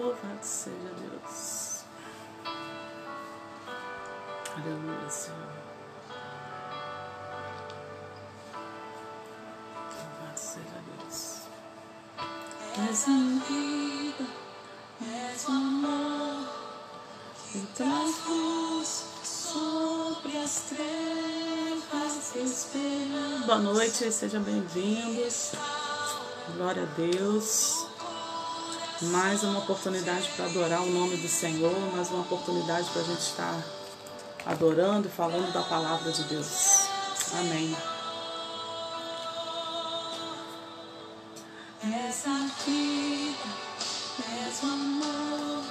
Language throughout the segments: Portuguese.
Louvado seja Deus. Aleluia, Senhor. Louvado seja Deus. És a vida, és o amor, que traz luz sobre as trevas, esperança. Boa noite, sejam bem-vindos. Glória a Deus. Mais uma oportunidade para adorar o nome do Senhor, mais uma oportunidade para a gente estar adorando e falando da palavra de Deus. Amém. És a vida, és o amor,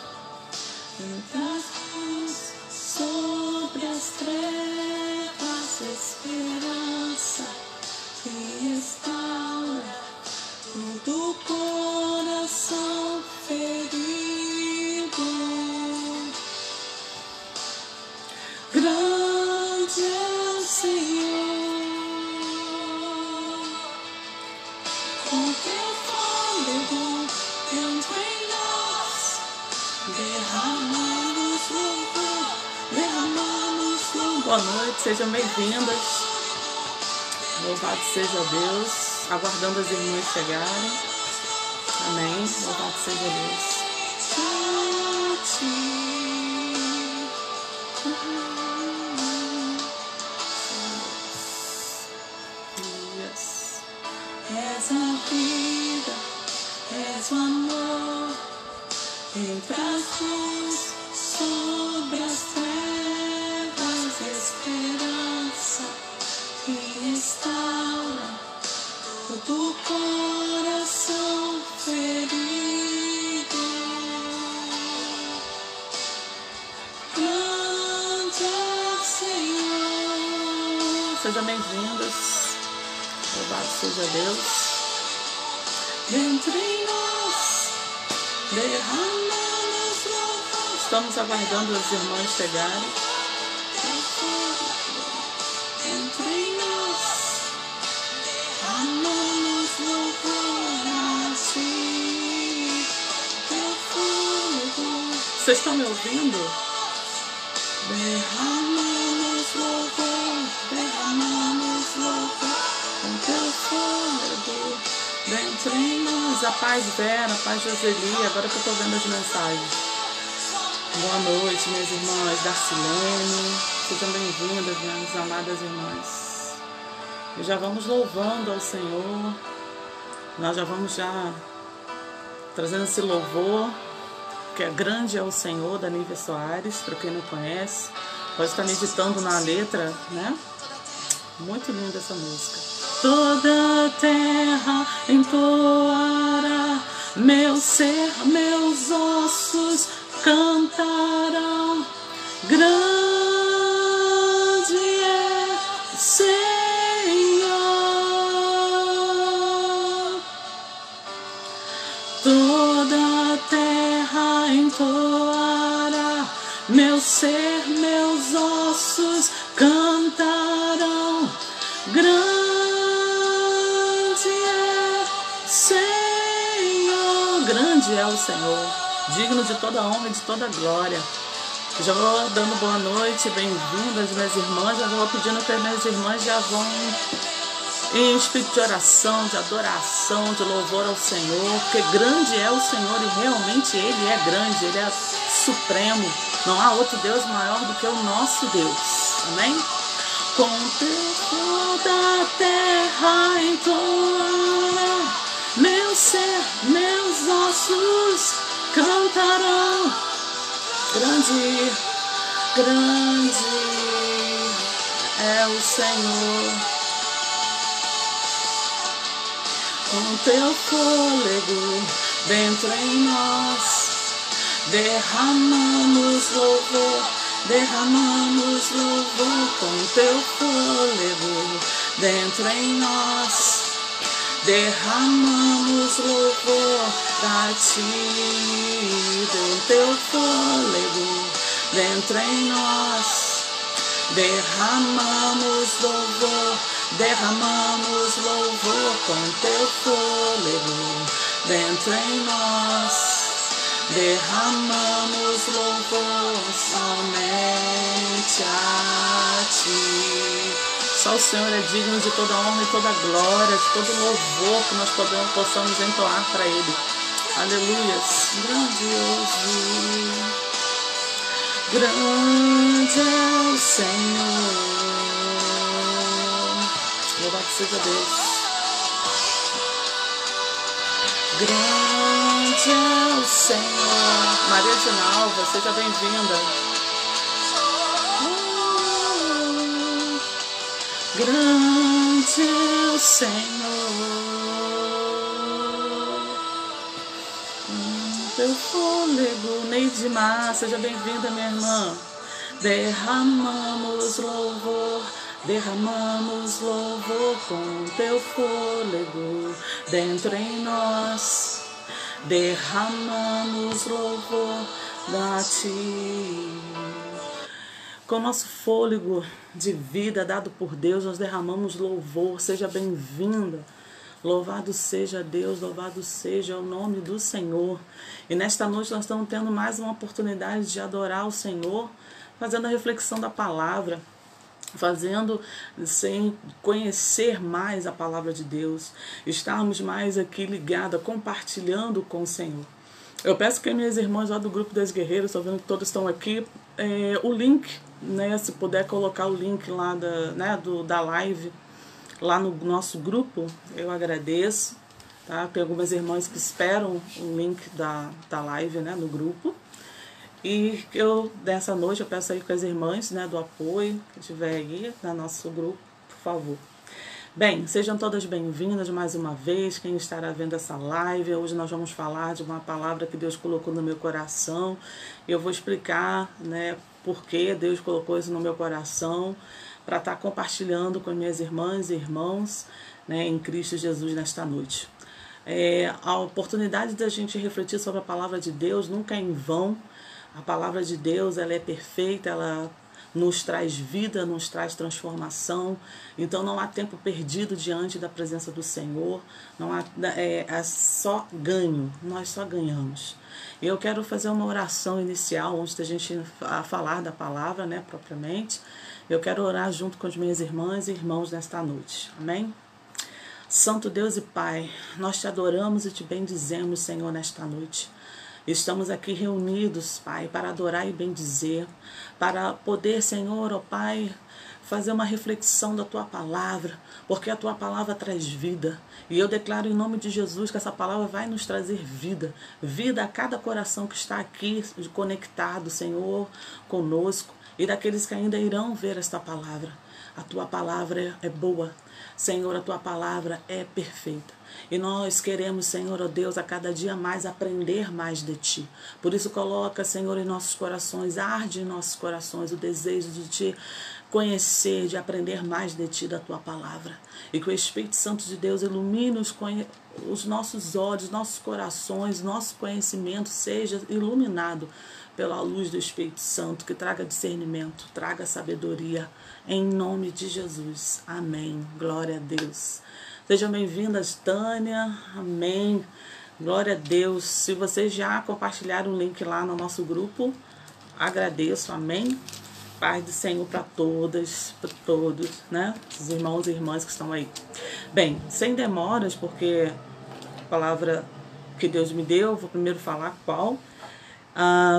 que traz luz sobre as trevas, esperança que restaura todo coração ferido. Grande é o Senhor, com teu fôlego dentro em nós, derramamos louvor, derramamos louvor. Boa noite, sejam bem-vindas. Louvado seja Deus. Aguardando as irmãs chegarem. Amém. Louvado seja Deus. Yes. És a vida, és o amor, que traz luz sobre as trevas, esperança que restaura todo coração ferido. Grande é o Senhor. Sejam bem-vindos. Louvado seja Deus. Dentro em nós derramamos louvor. Estamos aguardando as irmãs chegarem. Dentro em nós derramamos louvor a ti, teu fôlego. Vocês estão me ouvindo? Derramamos louvor com teu fôlego dentro em nós. A paz Vera, a paz Joseli. Agora que eu estou vendo as mensagens. Boa noite, minhas irmãs Darcilene. Sejam bem-vindas, minhas amadas irmãs. E já vamos louvando ao Senhor. Nós já vamos trazendo esse louvor, que é grande é o Senhor, da Nívia Soares, para quem não conhece. Pode estar meditando na letra, né? Muito linda essa música. Toda a terra entoará, meu ser, meus ossos cantarão. Grande é o Senhor. Toda a terra entoará, meu ser, meus ossos cantarão. Grande é o Senhor. Grande é o Senhor, digno de toda honra e de toda glória. Já vou dando boa noite, bem-vindas minhas irmãs. Já vou pedindo que as minhas irmãs já vão em espírito de oração, de adoração, de louvor ao Senhor, porque grande é o Senhor e realmente Ele é grande, Ele é supremo. Não há outro Deus maior do que o nosso Deus. Amém? Com toda a terra entoará, meu ser, meus ossos cantarão. Grande, grande é o Senhor. Com teu fôlego dentro em nós, derramamos louvor, derramamos louvor. Com teu fôlego dentro em nós, derramamos louvor a ti. Com teu fôlego dentro em nós, derramamos louvor, derramamos louvor. Com teu fôlego dentro em nós, derramamos louvor somente a Ti. Só o Senhor é digno de toda honra e toda glória, de todo louvor que nós possamos entoar para Ele. Aleluias. Grandioso, grande é o Senhor. Louvado seja Deus. Grande é o Senhor. Maria de Nalva, seja bem-vinda. Grande é o Senhor. Teu fôlego, Neidimar, seja bem-vinda, minha irmã. Derramamos louvor com teu fôlego dentro em nós. Derramamos louvor a Ti. Com o nosso fôlego de vida dado por Deus, nós derramamos louvor. Seja bem-vinda. Louvado seja Deus, louvado seja o nome do Senhor. E nesta noite nós estamos tendo mais uma oportunidade de adorar o Senhor, fazendo a reflexão da palavra, fazendo sem conhecer mais a palavra de Deus, estarmos mais aqui ligados, compartilhando com o Senhor. Eu peço que minhas irmãs lá do grupo das guerreiras, estou vendo que todos estão aqui, o link, né, se puder colocar o link lá da live, lá no nosso grupo, eu agradeço. Tá? Tem algumas irmãs que esperam o link da live, né, no grupo. E dessa noite, eu peço aí com as irmãs, né, do apoio, que estiver aí no nosso grupo, por favor. Bem, sejam todas bem-vindas mais uma vez, quem estará vendo essa live. Hoje nós vamos falar de uma palavra que Deus colocou no meu coração. Eu vou explicar, né, por que Deus colocou isso no meu coração, para estar compartilhando com minhas irmãs e irmãos, né, em Cristo Jesus nesta noite. A oportunidade da gente refletir sobre a palavra de Deus nunca é em vão. A palavra de Deus, ela é perfeita, ela nos traz vida, nos traz transformação. Então não há tempo perdido diante da presença do Senhor. Não há, é só ganho, nós só ganhamos. Eu quero fazer uma oração inicial antes da gente falar da palavra, né, propriamente. Eu quero orar junto com as minhas irmãs e irmãos nesta noite. Amém? Santo Deus e Pai, nós te adoramos e te bendizemos, Senhor, nesta noite. Estamos aqui reunidos, Pai, para adorar e bendizer, para poder, Senhor, ó Pai, fazer uma reflexão da Tua palavra, porque a Tua palavra traz vida. E eu declaro em nome de Jesus que essa palavra vai nos trazer vida. Vida a cada coração que está aqui conectado, Senhor, conosco, e daqueles que ainda irão ver esta palavra. A Tua palavra é boa. Senhor, a Tua palavra é perfeita. E nós queremos, Senhor, ó Deus, a cada dia mais aprender mais de Ti. Por isso coloca, Senhor, em nossos corações, arde em nossos corações o desejo de Te conhecer, de aprender mais de Ti, da Tua palavra. E que o Espírito Santo de Deus ilumine os nossos olhos, nossos corações, nosso conhecimento seja iluminado pela luz do Espírito Santo, que traga discernimento, traga sabedoria, em nome de Jesus. Amém. Glória a Deus. Sejam bem-vindas, Tânia. Amém. Glória a Deus. Se vocês já compartilharam o link lá no nosso grupo, agradeço. Amém. Paz do Senhor para todas, para todos, né? Os irmãos e irmãs que estão aí. Bem, sem demoras, porque a palavra que Deus me deu, vou primeiro falar qual.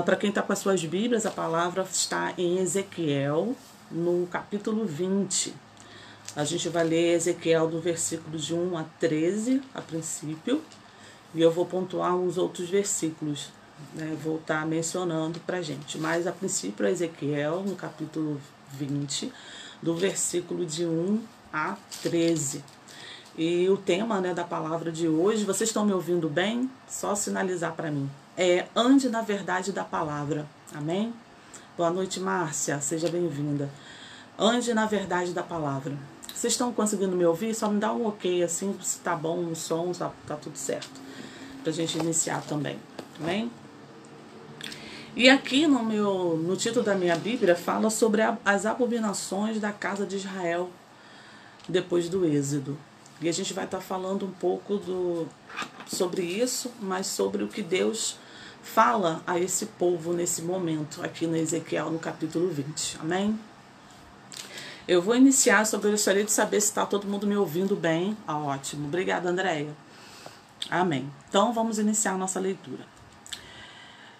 Para quem está com as suas Bíblias, a palavra está em Ezequiel, no capítulo 20. A gente vai ler Ezequiel do versículo de 1 a 13, a princípio, e eu vou pontuar os outros versículos, né? Vou estar mencionando para a gente. Mas, a princípio, é Ezequiel, no capítulo 20, do versículo de 1 a 13. E o tema, né, da palavra de hoje, vocês estão me ouvindo bem? Só sinalizar para mim. Ande na verdade da palavra. Amém? Boa noite, Márcia. Seja bem-vinda. Ande na verdade da palavra. Vocês estão conseguindo me ouvir? Só me dá um ok, assim, se tá bom o som, tá tudo certo. Pra gente iniciar também. Amém? E aqui no título da minha Bíblia fala sobre as abominações da casa de Israel depois do Êxodo. E a gente vai estar falando um pouco sobre isso, mas sobre o que Deus fala a esse povo nesse momento, aqui no Ezequiel, no capítulo 20. Amém? Eu vou iniciar, eu gostaria de saber se está todo mundo me ouvindo bem. Ótimo. Obrigada, Andréia. Amém. Então, vamos iniciar a nossa leitura.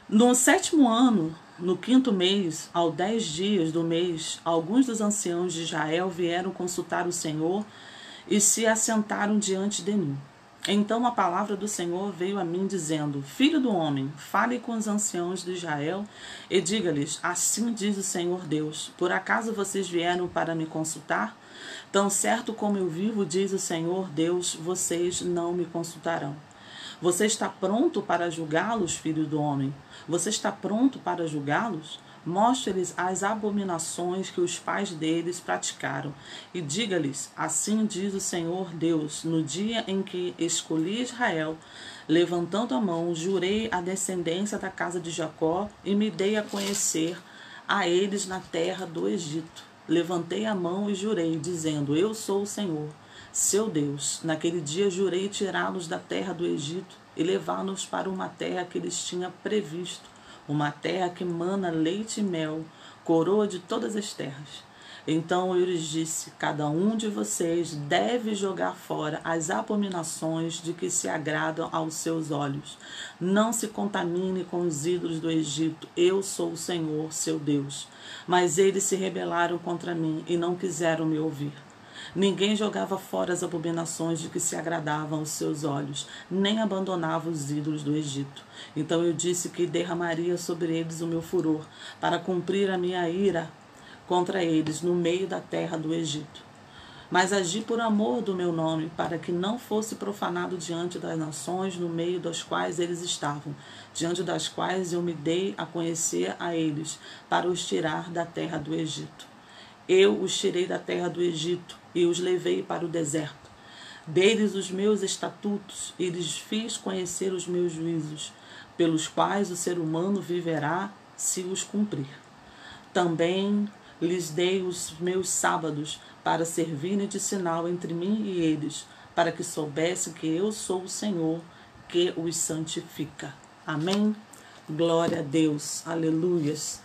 No 7º ano, no 5º mês, aos 10 dias do mês, alguns dos anciãos de Israel vieram consultar o Senhor e se assentaram diante de mim. Então a palavra do Senhor veio a mim dizendo: Filho do homem, fale com os anciãos de Israel e diga-lhes: Assim diz o Senhor Deus, por acaso vocês vieram para me consultar? Tão certo como eu vivo, diz o Senhor Deus, vocês não me consultarão. Você está pronto para julgá-los, filho do homem? Você está pronto para julgá-los? Mostre-lhes as abominações que os pais deles praticaram e diga-lhes: Assim diz o Senhor Deus, no dia em que escolhi Israel, levantando a mão, jurei a descendência da casa de Jacó e me dei a conhecer a eles na terra do Egito. Levantei a mão e jurei, dizendo: Eu sou o Senhor, seu Deus. Naquele dia jurei tirá-los da terra do Egito e levá-los para uma terra que eles tinham previsto, uma terra que mana leite e mel, coroa de todas as terras. Então eu lhes disse: Cada um de vocês deve jogar fora as abominações de que se agradam aos seus olhos. Não se contamine com os ídolos do Egito. Eu sou o Senhor, seu Deus. Mas eles se rebelaram contra mim e não quiseram me ouvir. Ninguém jogava fora as abominações de que se agradavam aos seus olhos, nem abandonava os ídolos do Egito. Então eu disse que derramaria sobre eles o meu furor, para cumprir a minha ira contra eles no meio da terra do Egito. Mas agi por amor do meu nome, para que não fosse profanado diante das nações no meio das quais eles estavam, diante das quais eu me dei a conhecer a eles, para os tirar da terra do Egito. Eu os tirei da terra do Egito e os levei para o deserto. Dei-lhes os meus estatutos e lhes fiz conhecer os meus juízos, pelos quais o ser humano viverá se os cumprir. Também lhes dei os meus sábados para servirem de sinal entre mim e eles, para que soubessem que eu sou o Senhor, que os santifica. Amém? Glória a Deus. Aleluias.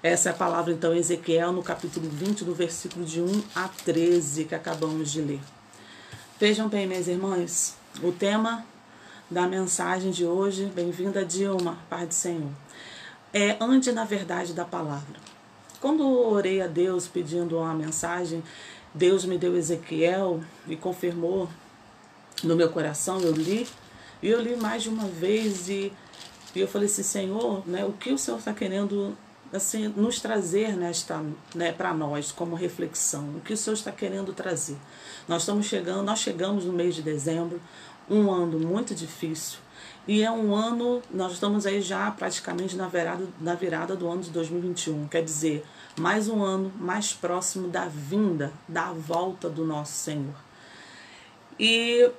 Essa é a palavra, então, Ezequiel, no capítulo 20, do versículo de 1 a 13, que acabamos de ler. Vejam bem, minhas irmãs, o tema da mensagem de hoje, bem-vinda, Dilma, Paz do Senhor, é ande na verdade da palavra. Quando eu orei a Deus pedindo uma mensagem, Deus me deu Ezequiel e confirmou no meu coração, eu li mais de uma vez e eu falei assim: Senhor, né, o que o Senhor está querendo assim, nos trazer para nós como reflexão, o que o Senhor está querendo trazer. Nós chegamos no mês de dezembro, um ano muito difícil, e é um ano, nós estamos aí já praticamente na virada do ano de 2021, quer dizer, mais um ano mais próximo da vinda, da volta do nosso Senhor. E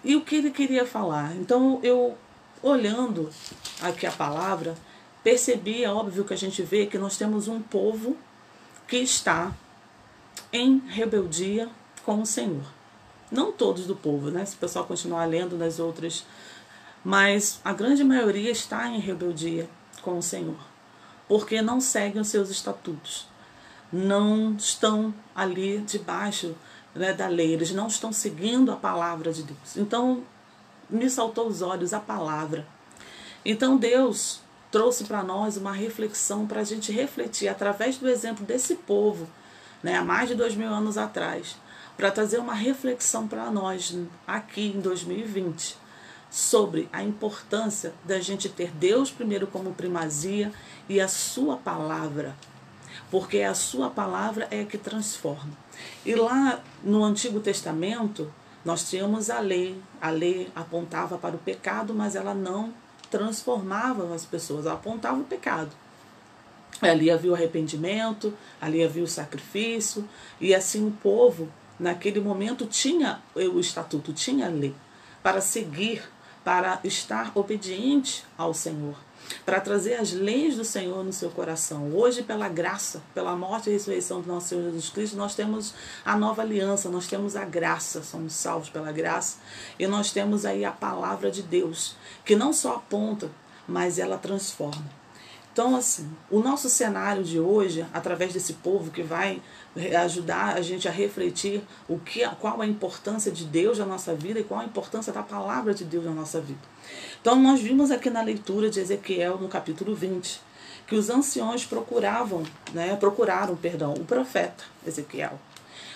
o que ele queria falar? Então, eu olhando aqui a palavra, percebi, é óbvio que a gente vê que nós temos um povo que está em rebeldia com o Senhor. Não todos do povo, né? Se o pessoal continuar lendo nas outras, mas a grande maioria está em rebeldia com o Senhor, porque não seguem os seus estatutos, não estão ali debaixo, né, da lei, eles não estão seguindo a palavra de Deus. Então, me saltou aos olhos a palavra. Então, Deus trouxe para nós uma reflexão para a gente refletir através do exemplo desse povo, né, há mais de 2000 anos atrás, para trazer uma reflexão para nós aqui em 2020 sobre a importância da gente ter Deus primeiro como primazia e a sua palavra, porque a sua palavra é a que transforma. E lá no Antigo Testamento nós tínhamos a lei apontava para o pecado, mas ela não transformava as pessoas, ela apontava o pecado. Ali havia o arrependimento, ali havia o sacrifício, e assim o povo, naquele momento, tinha o estatuto, tinha a lei, para seguir, para estar obediente ao Senhor, para trazer as leis do Senhor no seu coração. Hoje, pela graça, pela morte e ressurreição do nosso Senhor Jesus Cristo, nós temos a nova aliança, nós temos a graça, somos salvos pela graça, e nós temos aí a palavra de Deus, que não só aponta mas ela transforma. Então, assim, o nosso cenário de hoje, através desse povo que vai ajudar a gente a refletir qual a importância de Deus na nossa vida e qual a importância da palavra de Deus na nossa vida. Então, nós vimos aqui na leitura de Ezequiel, no capítulo 20, que os anciões procuraram o profeta Ezequiel.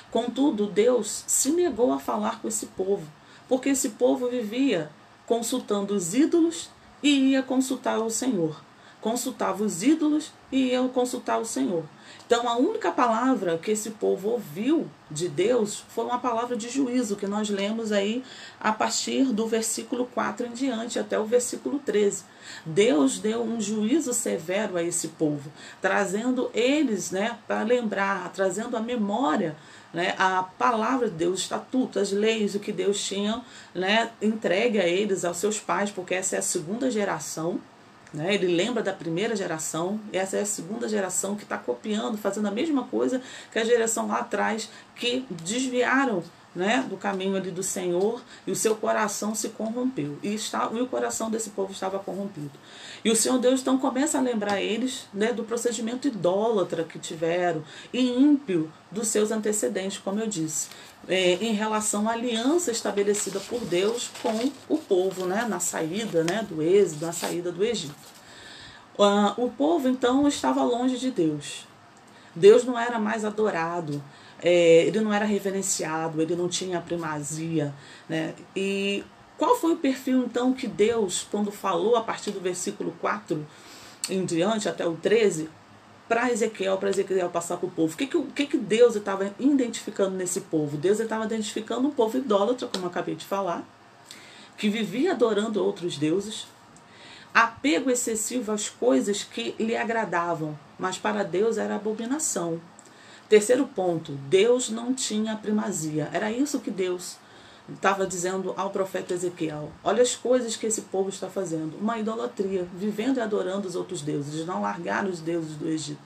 Contudo, Deus se negou a falar com esse povo, porque esse povo vivia consultando os ídolos e ia consultar o Senhor. Consultava os ídolos e ia consultar o Senhor. Então, a única palavra que esse povo ouviu de Deus foi uma palavra de juízo, que nós lemos aí a partir do versículo 4 em diante, até o versículo 13. Deus deu um juízo severo a esse povo, trazendo eles, para lembrar, trazendo a memória, a palavra de Deus, os estatutos, as leis, o que Deus tinha, entregue a eles, aos seus pais, porque essa é a segunda geração. Ele lembra da primeira geração, essa é a segunda geração que está copiando, fazendo a mesma coisa que a geração lá atrás, que desviaram do caminho ali do Senhor, e o seu coração se corrompeu, e o coração desse povo estava corrompido. E o Senhor Deus então começa a lembrar eles do procedimento idólatra que tiveram, e ímpio dos seus antecedentes, como eu disse, em relação à aliança estabelecida por Deus com o povo, na saída do êxodo, na saída do Egito. O povo então estava longe de Deus. Deus não era mais adorado, ele não era reverenciado, ele não tinha primazia. E qual foi o perfil então que Deus, quando falou a partir do versículo 4 em diante, até o 13, para Ezequiel passar para o povo? O que Deus estava identificando nesse povo? Deus estava identificando um povo idólatra, como eu acabei de falar, que vivia adorando outros deuses, apego excessivo às coisas que lhe agradavam, mas para Deus era abominação. Terceiro ponto, Deus não tinha primazia. Era isso que Deus estava dizendo ao profeta Ezequiel. Olha as coisas que esse povo está fazendo. Uma idolatria, vivendo e adorando os outros deuses. Eles não largaram os deuses do Egito.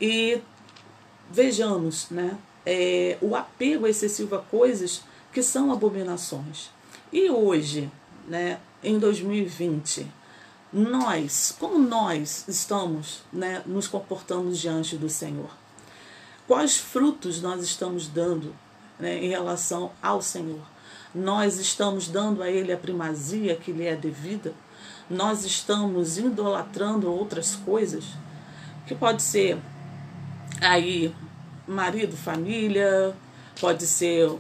E vejamos, o apego excessivo a coisas que são abominações. E hoje, em 2020, como nós estamos nos comportando diante do Senhor? Quais frutos nós estamos dando em relação ao Senhor? Nós estamos dando a Ele a primazia que lhe é devida? Nós estamos idolatrando outras coisas? Que pode ser aí marido, família, pode ser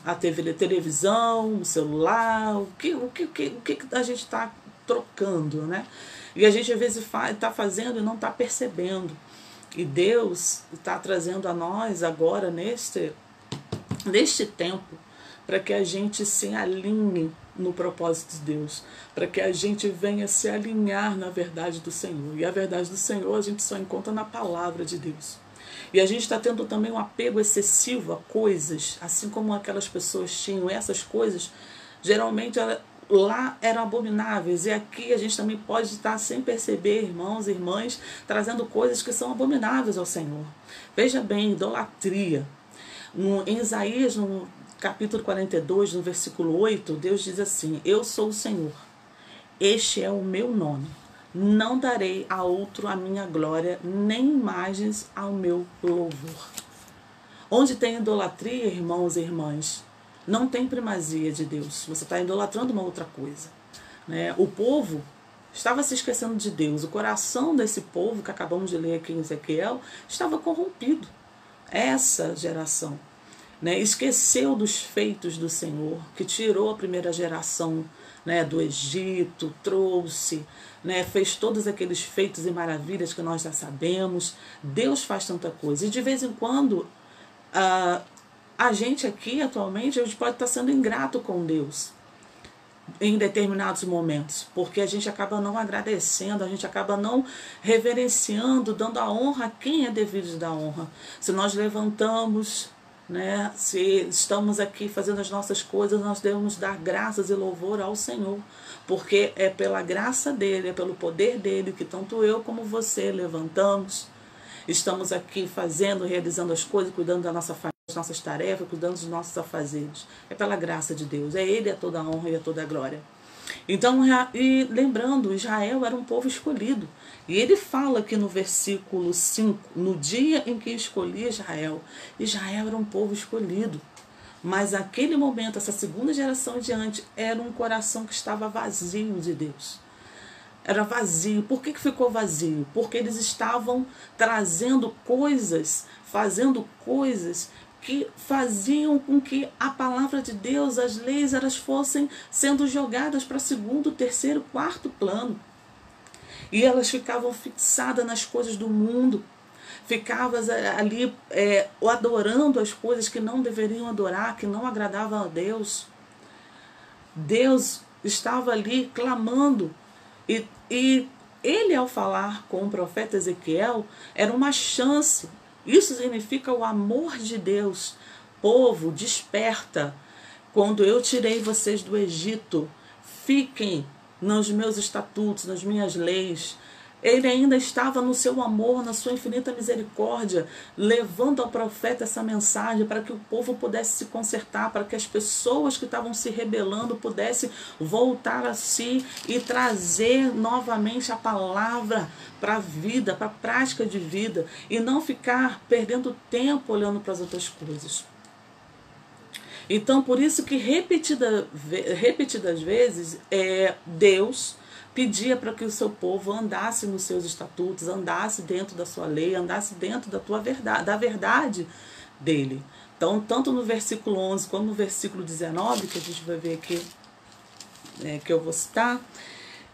a televisão, o celular, o que a gente está trocando, E a gente às vezes está fazendo e não está percebendo. E Deus está trazendo a nós agora, neste tempo, para que a gente se alinhe no propósito de Deus, para que a gente venha se alinhar na verdade do Senhor. E a verdade do Senhor a gente só encontra na palavra de Deus. E a gente está tendo também um apego excessivo a coisas, assim como aquelas pessoas tinham essas coisas, geralmente lá eram abomináveis, e aqui a gente também pode estar sem perceber, irmãos e irmãs, trazendo coisas que são abomináveis ao Senhor. Veja bem, idolatria. Em Isaías, no capítulo 42, no versículo 8, Deus diz assim: eu sou o Senhor, este é o meu nome, não darei a outro a minha glória, nem imagens ao meu louvor. Onde tem idolatria, irmãos e irmãs, não tem primazia de Deus. Você está idolatrando uma outra coisa. O povo estava se esquecendo de Deus. O coração desse povo, que acabamos de ler aqui em Ezequiel, estava corrompido. Essa geração esqueceu dos feitos do Senhor, que tirou a primeira geração do Egito, trouxe, fez todos aqueles feitos e maravilhas que nós já sabemos. Deus faz tanta coisa. E de vez em quando a gente aqui, atualmente, a gente pode estar sendo ingrato com Deus em determinados momentos, porque a gente acaba não agradecendo, a gente acaba não reverenciando, dando a honra a quem é devido de dar honra. Se nós levantamos, se estamos aqui fazendo as nossas coisas, nós devemos dar graças e louvor ao Senhor, porque é pela graça dele, é pelo poder dele que tanto eu como você levantamos, estamos aqui fazendo, realizando as coisas, cuidando da nossa família, das nossas tarefas, cuidando dos nossos afazeres. É pela graça de Deus. É Ele a toda a honra e a toda a glória. Então, e lembrando, Israel era um povo escolhido. E ele fala aqui no versículo 5, no dia em que escolhi Israel, Israel era um povo escolhido. Mas naquele momento, essa segunda geração em diante, era um coração que estava vazio de Deus. Era vazio. Por que ficou vazio? Porque eles estavam trazendo coisas, fazendo coisas que faziam com que a palavra de Deus, as leis, elas fossem sendo jogadas para segundo, terceiro, quarto plano. E elas ficavam fixadas nas coisas do mundo. Ficavam ali adorando as coisas que não deveriam adorar, que não agradavam a Deus. Deus estava ali clamando. E ele, ao falar com o profeta Ezequiel, era uma chance. Isso significa o amor de Deus. Povo, desperta. Quando eu tirei vocês do Egito, fiquem nos meus estatutos, nas minhas leis. Ele ainda estava no seu amor, na sua infinita misericórdia, levando ao profeta essa mensagem para que o povo pudesse se consertar, para que as pessoas que estavam se rebelando pudessem voltar a si e trazer novamente a palavra para a vida, para a prática de vida, e não ficar perdendo tempo olhando para as outras coisas. Então, por isso que repetidas vezes, Deus pedia para que o seu povo andasse nos seus estatutos, andasse dentro da sua lei, andasse dentro da verdade dele. Então, tanto no versículo 11 como no versículo 19, que a gente vai ver aqui, que eu vou citar,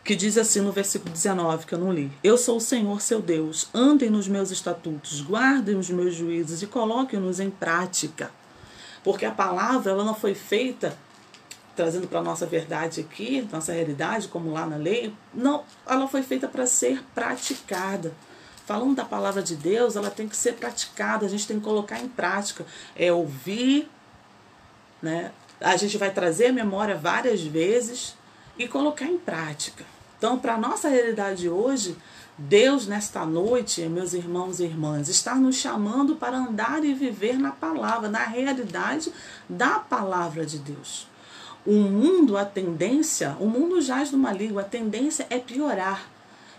que diz assim no versículo 19, que eu não li: Eu sou o Senhor seu Deus, andem nos meus estatutos, guardem os meus juízos e coloquem-nos em prática. Porque a palavra, ela não foi feita, trazendo para a nossa verdade aqui, nossa realidade, como lá na lei, não, ela foi feita para ser praticada. Falando da palavra de Deus, ela tem que ser praticada, a gente tem que colocar em prática. É ouvir, né? A gente vai trazer a memória várias vezes e colocar em prática. Então, para a nossa realidade hoje, Deus, nesta noite, meus irmãos e irmãs, está nos chamando para andar e viver na palavra, na realidade da palavra de Deus. O mundo, a tendência, o mundo jaz do maligno, a tendência é piorar.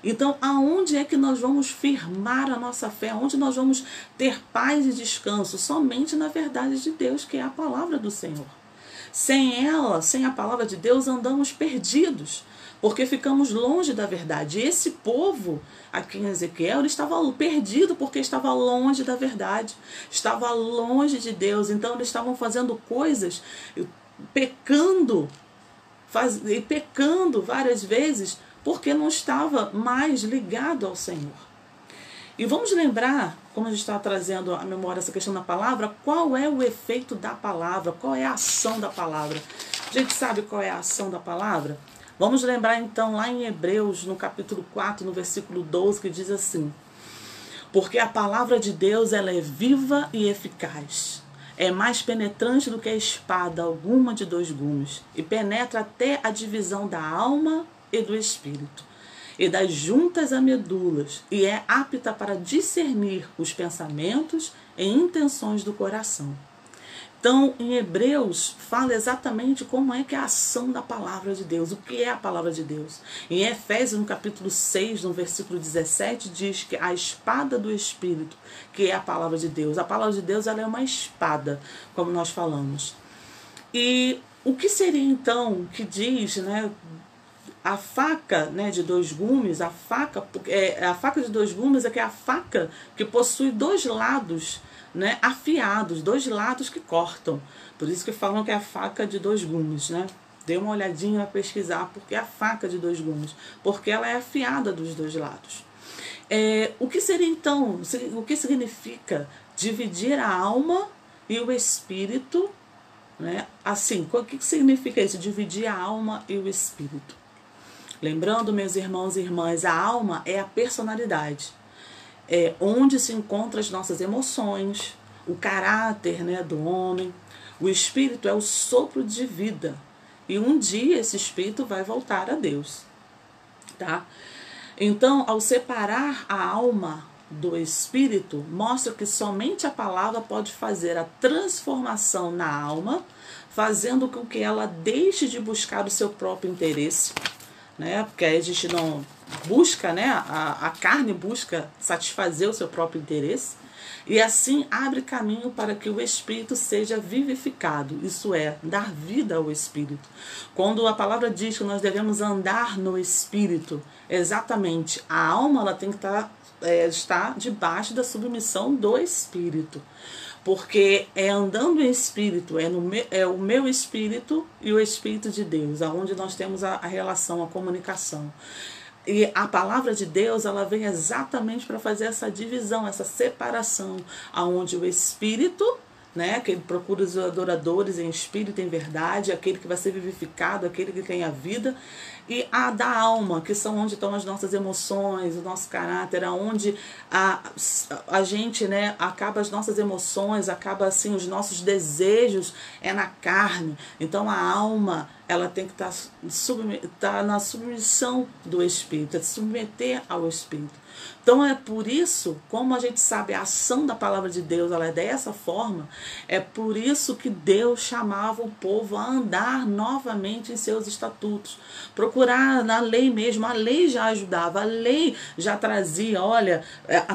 Então, aonde é que nós vamos firmar a nossa fé? Aonde nós vamos ter paz e descanso? Somente na verdade de Deus, que é a palavra do Senhor. Sem ela, sem a palavra de Deus, andamos perdidos, porque ficamos longe da verdade. E esse povo, aqui em Ezequiel, ele estava perdido porque estava longe da verdade, estava longe de Deus. Então, eles estavam fazendo coisas, pecando várias vezes, porque não estava mais ligado ao Senhor. E vamos lembrar, como a gente está trazendo à memória essa questão da palavra, qual é o efeito da palavra, qual é a ação da palavra. A gente sabe qual é a ação da palavra? Vamos lembrar então lá em Hebreus, no capítulo 4, no versículo 12, que diz assim: Porque a palavra de Deus, ela é viva e eficaz. É mais penetrante do que a espada alguma de 2 gumes, e penetra até a divisão da alma e do espírito, e das juntas a medulas, e é apta para discernir os pensamentos e intenções do coração. Então, em Hebreus, fala exatamente como é que é a ação da palavra de Deus, o que é a palavra de Deus. Em Efésios, no capítulo 6, no versículo 17, diz que a espada do Espírito, que é a palavra de Deus. A palavra de Deus, ela é uma espada, como nós falamos. E o que seria, então, que diz, né, a faca, né, de 2 gumes, a faca de 2 gumes é que é a faca que possui 2 lados, né, afiados, 2 lados que cortam. Por isso que falam que é a faca de 2 gumes, né? Dê uma olhadinha para pesquisar porque é a faca de 2 gumes, porque ela é afiada dos 2 lados. O que seria então, o que significa dividir a alma e o espírito, né? Assim, o que significa isso? Dividir a alma e o espírito. Lembrando, meus irmãos e irmãs, a alma é a personalidade. É onde se encontram as nossas emoções, o caráter, né, do homem. O espírito é o sopro de vida. E um dia esse espírito vai voltar a Deus. Tá? Então, ao separar a alma do espírito, mostra que somente a palavra pode fazer a transformação na alma, fazendo com que ela deixe de buscar o seu próprio interesse, né? Porque aí a gente não busca, né? A carne busca satisfazer o seu próprio interesse, e assim abre caminho para que o espírito seja vivificado, isso é, dar vida ao espírito. Quando a palavra diz que nós devemos andar no espírito, exatamente, a alma ela tem que estar debaixo da submissão do espírito. Porque é andando em espírito, é o meu espírito e o espírito de Deus, aonde nós temos a relação, a comunicação. E a palavra de Deus, ela vem exatamente para fazer essa divisão, essa separação, aonde o espírito, né, que ele procura os adoradores em espírito e em verdade, aquele que vai ser vivificado, aquele que tem a vida, e a da alma, que são onde estão as nossas emoções, o nosso caráter, aonde a gente, né, acaba as nossas emoções, acaba assim os nossos desejos, é na carne. Então a alma, ela tem que estar na submissão do Espírito, é se submeter ao Espírito. Então é por isso, como a gente sabe a ação da palavra de Deus, ela é dessa forma, é por isso que Deus chamava o povo a andar novamente em seus estatutos. Procurar na lei mesmo, a lei já ajudava, a lei já trazia, olha,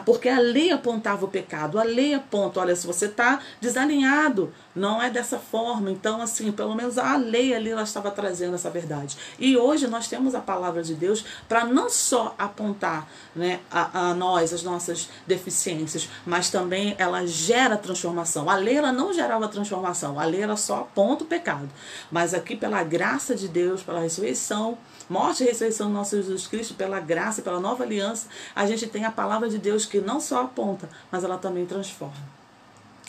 porque a lei apontava o pecado, a lei aponta, olha, se você está desalinhado, não é dessa forma. Então, assim, pelo menos a lei ali, ela estava trazendo essa verdade. E hoje nós temos a palavra de Deus para não só apontar, né, a nós, as nossas deficiências, mas também ela gera transformação. A lei, ela não gerava transformação, a lei, ela só aponta o pecado. Mas aqui, pela graça de Deus, pela ressurreição, morte e ressurreição do nosso Jesus Cristo, pela graça, pela nova aliança, a gente tem a palavra de Deus que não só aponta, mas ela também transforma.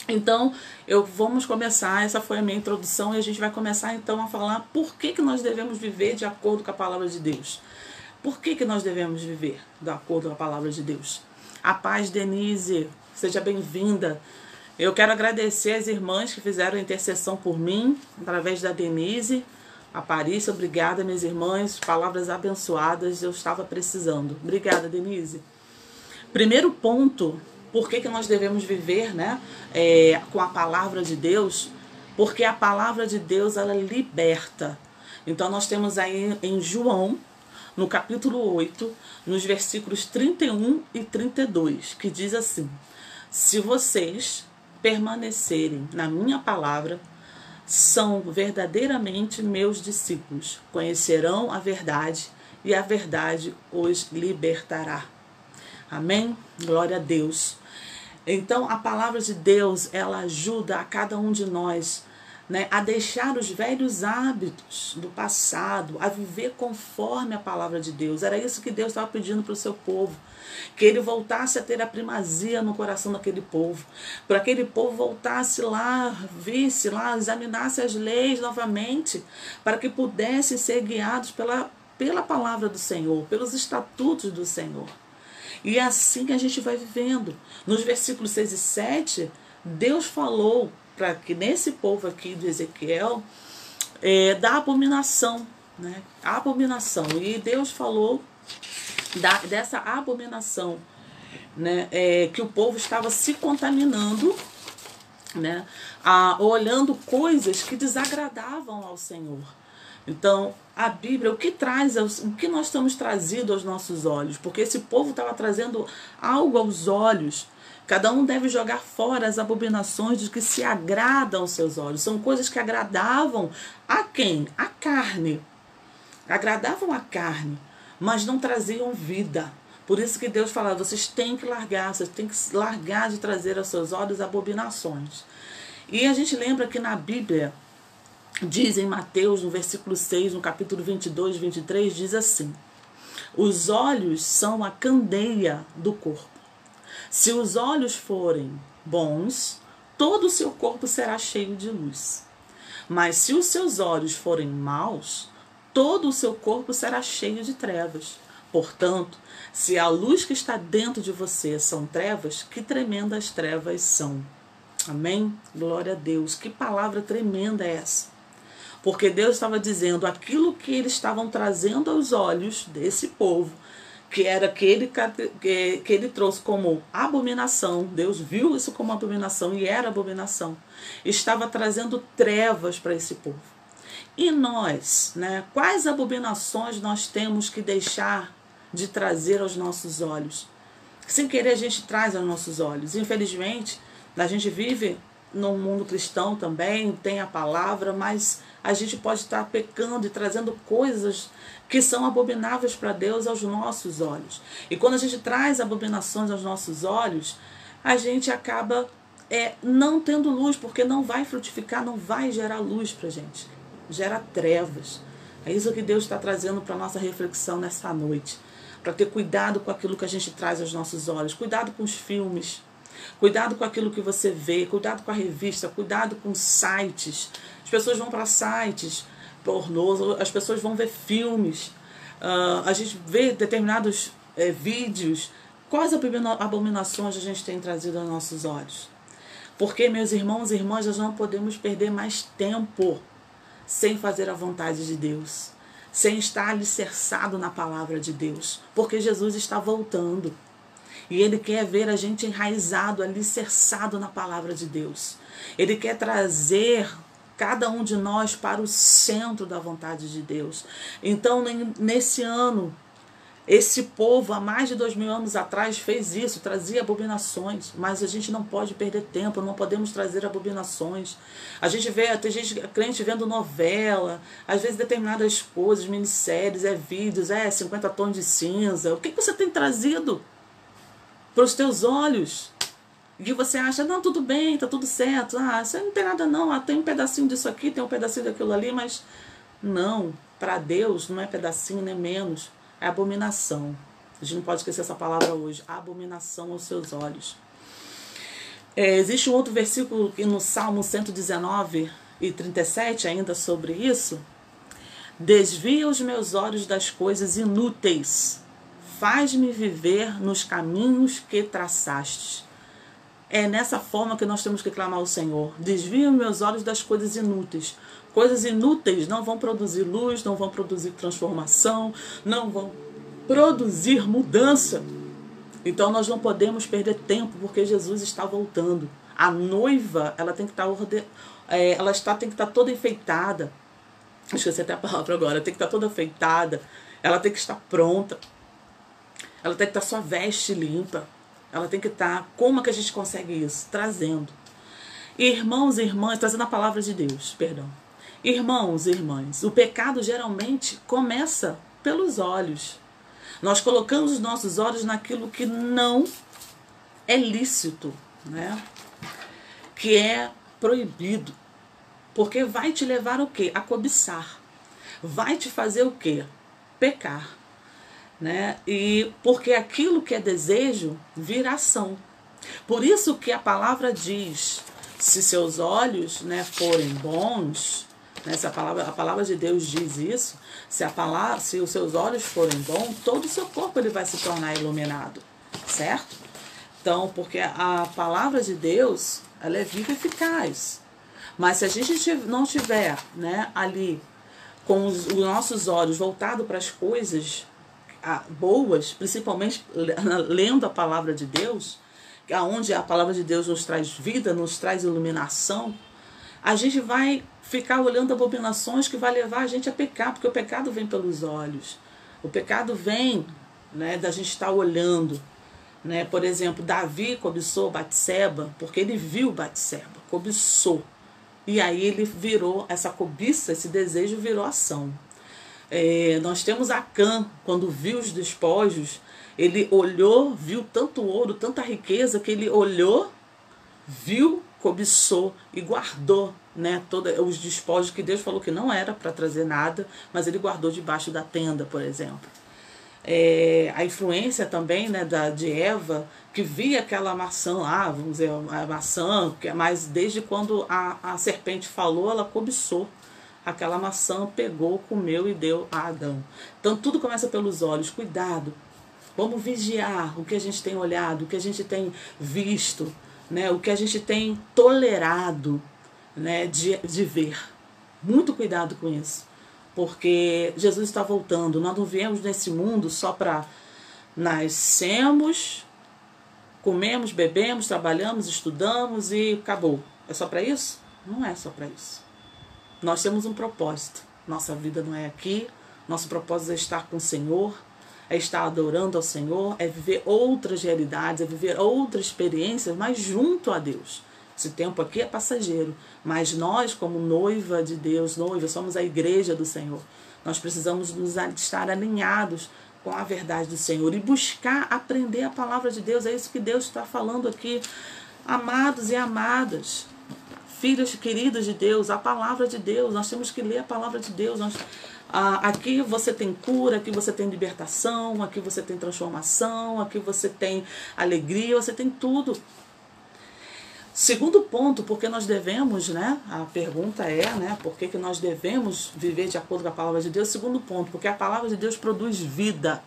Então, vamos começar, essa foi a minha introdução, e a gente vai começar então a falar por que nós devemos viver de acordo com a palavra de Deus. Por que nós devemos viver de acordo com a palavra de Deus? A paz, Denise, seja bem-vinda. Eu quero agradecer as irmãs que fizeram a intercessão por mim, através da Denise. Aparícia, obrigada, minhas irmãs, palavras abençoadas, eu estava precisando. Obrigada, Denise. Primeiro ponto, por que nós devemos viver, né, com a palavra de Deus? Porque a palavra de Deus, ela liberta. Então nós temos aí em João, no capítulo 8, nos versículos 31 e 32, que diz assim: se vocês permanecerem na minha palavra, são verdadeiramente meus discípulos, conhecerão a verdade e a verdade os libertará. Amém? Glória a Deus. Então a palavra de Deus, ela ajuda a cada um de nós, né, a deixar os velhos hábitos do passado, a viver conforme a palavra de Deus. Era isso que Deus estava pedindo para o seu povo, que ele voltasse a ter a primazia no coração daquele povo, para aquele povo voltasse lá, visse lá, examinasse as leis novamente, para que pudessem ser guiados pela palavra do Senhor, pelos estatutos do Senhor. E é assim que a gente vai vivendo. Nos versículos 6 e 7, Deus falou para que nesse povo aqui de Ezequiel, da abominação, né? A abominação. E Deus falou dessa abominação, né? Que o povo estava se contaminando, né? Olhando coisas que desagradavam ao Senhor. Então, a Bíblia, o que nós estamos trazendo aos nossos olhos? Porque esse povo estava trazendo algo aos olhos. Cada um deve jogar fora as abominações de que se agradam aos seus olhos. São coisas que agradavam a quem? A carne. Agradavam a carne, mas não traziam vida. Por isso que Deus fala, vocês têm que largar de trazer aos seus olhos abominações. E a gente lembra que na Bíblia, diz em Mateus, no versículo 6, no capítulo 22, 23, diz assim: os olhos são a candeia do corpo. Se os olhos forem bons, todo o seu corpo será cheio de luz. Mas se os seus olhos forem maus, todo o seu corpo será cheio de trevas. Portanto, se a luz que está dentro de você são trevas, que tremendas trevas são. Amém? Glória a Deus. Que palavra tremenda é essa? Porque Deus estava dizendo aquilo que eles estavam trazendo aos olhos desse povo, que era que ele trouxe como abominação. Deus viu isso como abominação e era abominação. Estava trazendo trevas para esse povo. E nós, né, quais abominações nós temos que deixar de trazer aos nossos olhos? Sem querer a gente traz aos nossos olhos. Infelizmente, a gente vive num mundo cristão também, tem a palavra, mas a gente pode estar pecando e trazendo coisas que são abomináveis para Deus aos nossos olhos. E quando a gente traz abominações aos nossos olhos, a gente acaba não tendo luz, porque não vai frutificar, não vai gerar luz para a gente. Gera trevas. É isso que Deus está trazendo para a nossa reflexão nessa noite. Para ter cuidado com aquilo que a gente traz aos nossos olhos. Cuidado com os filmes. Cuidado com aquilo que você vê. Cuidado com a revista. Cuidado com sites. As pessoas vão para sites pornôs. As pessoas vão ver filmes. A gente vê determinados vídeos. Quais abominações a gente tem trazido aos nossos olhos? Porque, meus irmãos e irmãs, nós não podemos perder mais tempo sem fazer a vontade de Deus, sem estar alicerçado na palavra de Deus, porque Jesus está voltando e Ele quer ver a gente enraizado, alicerçado na palavra de Deus. Ele quer trazer cada um de nós para o centro da vontade de Deus. Então, nesse ano, esse povo, há mais de 2000 anos atrás, fez isso, trazia abominações, mas a gente não pode perder tempo, não podemos trazer abominações. A gente vê, tem gente, crente vendo novela, às vezes determinadas coisas, minisséries, vídeos, 50 tons de cinza. O que você tem trazido para os teus olhos? E você acha, não, tudo bem, tá tudo certo, isso não tem nada não, tem um pedacinho disso aqui, tem um pedacinho daquilo ali, mas não, para Deus não é pedacinho nem menos. É abominação. A gente não pode esquecer essa palavra hoje. Abominação aos seus olhos. Existe um outro versículo no Salmo 119 e 37, ainda sobre isso. Desvia os meus olhos das coisas inúteis. Faz-me viver nos caminhos que traçaste. É nessa forma que nós temos que clamar ao Senhor. Desvia os meus olhos das coisas inúteis. Coisas inúteis não vão produzir luz, não vão produzir transformação, não vão produzir mudança. Então nós não podemos perder tempo, porque Jesus está voltando. A noiva, ela tem que estar, tem que estar toda enfeitada. Esqueci até a palavra agora. Tem que estar toda enfeitada. Ela tem que estar pronta. Ela tem que estar sua veste limpa. Ela tem que estar. Como é que a gente consegue isso? Trazendo. Irmãos e irmãs, trazendo a palavra de Deus, perdão. Irmãos e irmãs, o pecado geralmente começa pelos olhos. Nós colocamos os nossos olhos naquilo que não é lícito, né? Que é proibido. Porque vai te levar o quê? A cobiçar. Vai te fazer o quê? Pecar. Né? E porque aquilo que é desejo vira ação. Por isso que a palavra diz, se seus olhos, né, forem bons, né, a palavra de Deus diz isso, se os seus olhos forem bons, todo o seu corpo ele vai se tornar iluminado, certo? Então, porque a palavra de Deus, ela é viva e eficaz. Mas se a gente não tiver, né, ali com os nossos olhos voltados para as coisas boas, principalmente lendo a palavra de Deus, onde a palavra de Deus nos traz vida, nos traz iluminação, a gente vai ficar olhando abominações que vai levar a gente a pecar, porque o pecado vem pelos olhos. O pecado vem, né, da gente estar olhando. Né? Por exemplo, Davi cobiçou Batseba, porque ele viu Batseba, cobiçou. E aí ele virou, essa cobiça, esse desejo virou ação. Nós temos Acã, quando viu os despojos, ele olhou, viu tanto ouro, tanta riqueza, que ele olhou, viu, cobiçou e guardou, né, todos os despojos que Deus falou que não era para trazer nada, mas ele guardou debaixo da tenda, por exemplo. A influência também, né, de Eva, que via aquela maçã lá, vamos dizer, a maçã, mas desde quando a serpente falou, ela cobiçou. Aquela maçã, pegou, comeu e deu a Adão. Então tudo começa pelos olhos. Cuidado. Vamos vigiar o que a gente tem olhado, o que a gente tem visto, né? O que a gente tem tolerado, né? de ver. Muito cuidado com isso. Porque Jesus está voltando. Nós não viemos nesse mundo só para Nascemos, comemos, bebemos, trabalhamos, estudamos e acabou. É só para isso? Não é só para isso. Nós temos um propósito. Nossa vida não é aqui. Nosso propósito é estar com o Senhor, é estar adorando ao Senhor, é viver outras realidades, é viver outras experiências, mas junto a Deus. Esse tempo aqui é passageiro, mas nós, como noiva de Deus, noiva, somos a igreja do Senhor. Nós precisamos estar alinhados com a verdade do Senhor e buscar aprender a palavra de Deus. É isso que Deus está falando aqui. Amados e amadas, filhos queridos de Deus, a palavra de Deus, nós temos que ler a palavra de Deus. Aqui você tem cura, aqui você tem libertação, aqui você tem transformação, aqui você tem alegria, você tem tudo. Segundo ponto, porque nós devemos, né? A pergunta é, né? Por que nós devemos viver de acordo com a palavra de Deus? Segundo ponto, porque a palavra de Deus produz vida.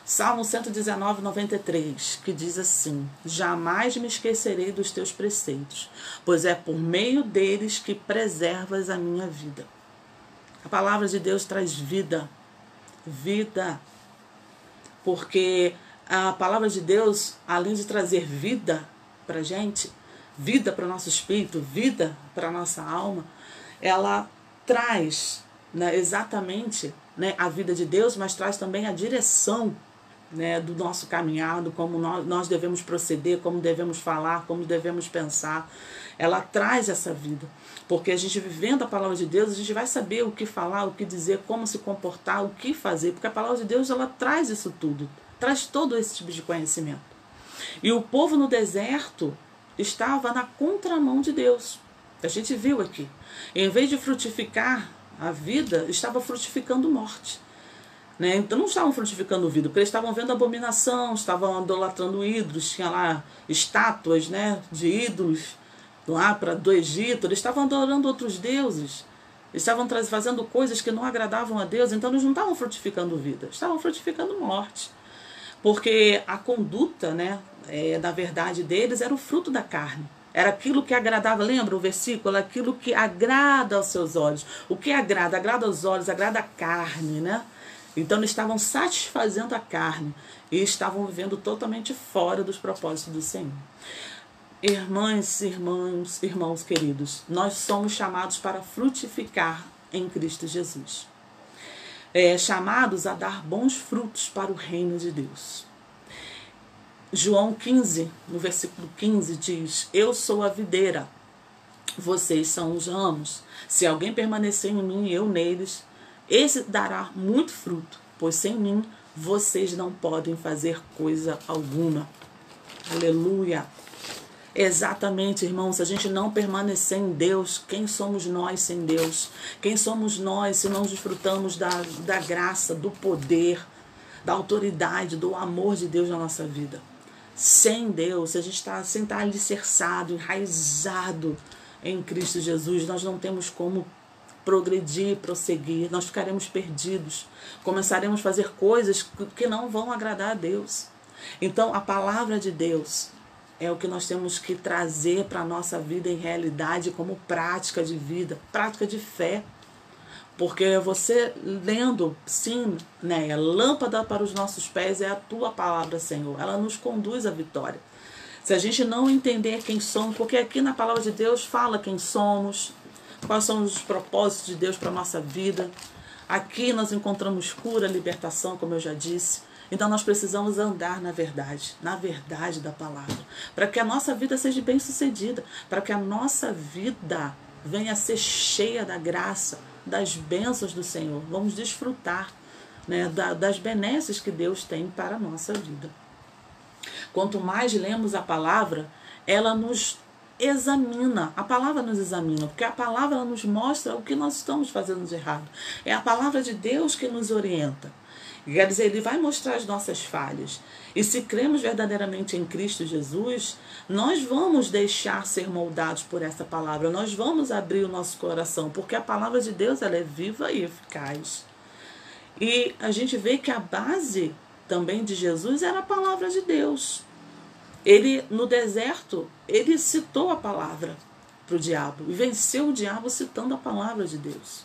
Salmo 119, 93, que diz assim: jamais me esquecerei dos teus preceitos, pois é por meio deles que preservas a minha vida. A palavra de Deus traz vida. Vida. Porque a palavra de Deus, além de trazer vida para a gente, vida para o nosso espírito, vida para a nossa alma, ela traz, né, exatamente, né, a vida de Deus, mas traz também a direção, né, do nosso caminhado, como nós devemos proceder, como devemos falar, como devemos pensar. Ela traz essa vida, porque a gente vivendo a palavra de Deus, a gente vai saber o que falar, o que dizer, como se comportar, o que fazer, porque a palavra de Deus, ela traz isso tudo, traz todo esse tipo de conhecimento. E o povo no deserto estava na contramão de Deus. A gente viu aqui. Em vez de frutificar a vida, estava frutificando morte. Né? Então não estavam frutificando vida, porque eles estavam vendo abominação, estavam idolatrando ídolos, tinha lá estátuas, né, de ídolos lá do Egito, eles estavam adorando outros deuses, eles estavam fazendo coisas que não agradavam a Deus, então eles não estavam frutificando vida, estavam frutificando morte. Porque a conduta, né, na verdade deles, era o fruto da carne. Era aquilo que agradava, lembra o versículo? Aquilo que agrada aos seus olhos. O que agrada? Agrada aos olhos, agrada a carne, né? Então eles estavam satisfazendo a carne e estavam vivendo totalmente fora dos propósitos do Senhor. Irmãs, irmãos queridos, nós somos chamados para frutificar em Cristo Jesus. Chamados a dar bons frutos para o reino de Deus. João 15, no versículo 15, diz: eu sou a videira, vocês são os ramos. Se alguém permanecer em mim e eu neles, esse dará muito fruto, pois sem mim vocês não podem fazer coisa alguma. Aleluia! Exatamente, irmãos, se a gente não permanecer em Deus, quem somos nós sem Deus? Quem somos nós se não desfrutamos da graça, do poder, da autoridade, do amor de Deus na nossa vida? Sem Deus, se a gente está sem estar alicerçado, enraizado em Cristo Jesus, nós não temos como progredir, prosseguir, nós ficaremos perdidos, começaremos a fazer coisas que não vão agradar a Deus. Então a palavra de Deus é o que nós temos que trazer para a nossa vida em realidade como prática de vida, prática de fé. Porque você lendo, sim, né, a lâmpada para os nossos pés é a tua palavra, Senhor. Ela nos conduz à vitória. Se a gente não entender quem somos, porque aqui na palavra de Deus fala quem somos, quais são os propósitos de Deus para a nossa vida. Aqui nós encontramos cura, libertação, como eu já disse. Então nós precisamos andar na verdade da palavra, para que a nossa vida seja bem sucedida, para que a nossa vida venha a ser cheia da graça, das bênçãos do Senhor. Vamos desfrutar, né, das benesses que Deus tem para a nossa vida. Quanto mais lemos a palavra, ela nos examina, a palavra nos examina, porque a palavra nos mostra o que nós estamos fazendo de errado. É a palavra de Deus que nos orienta. Quer dizer, Ele vai mostrar as nossas falhas. E se cremos verdadeiramente em Cristo Jesus, nós vamos deixar ser moldados por essa palavra. Nós vamos abrir o nosso coração, porque a palavra de Deus, ela é viva e eficaz. E a gente vê que a base também de Jesus era a palavra de Deus. Ele, no deserto, ele citou a palavra para o diabo e venceu o diabo citando a palavra de Deus.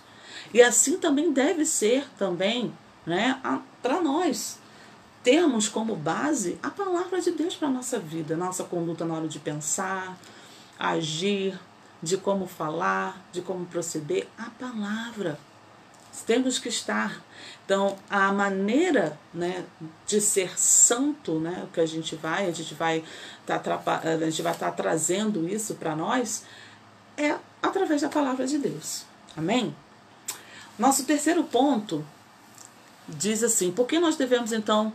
E assim também deve ser também, né, para nós. termos como base a palavra de Deus para a nossa vida, nossa conduta na hora de pensar, agir, de como falar, de como proceder, a palavra. Temos que estar. Então, a maneira, né, de ser santo, né, que a gente vai estar trazendo isso para nós, é através da palavra de Deus. Amém? Nosso terceiro ponto diz assim: por que nós devemos então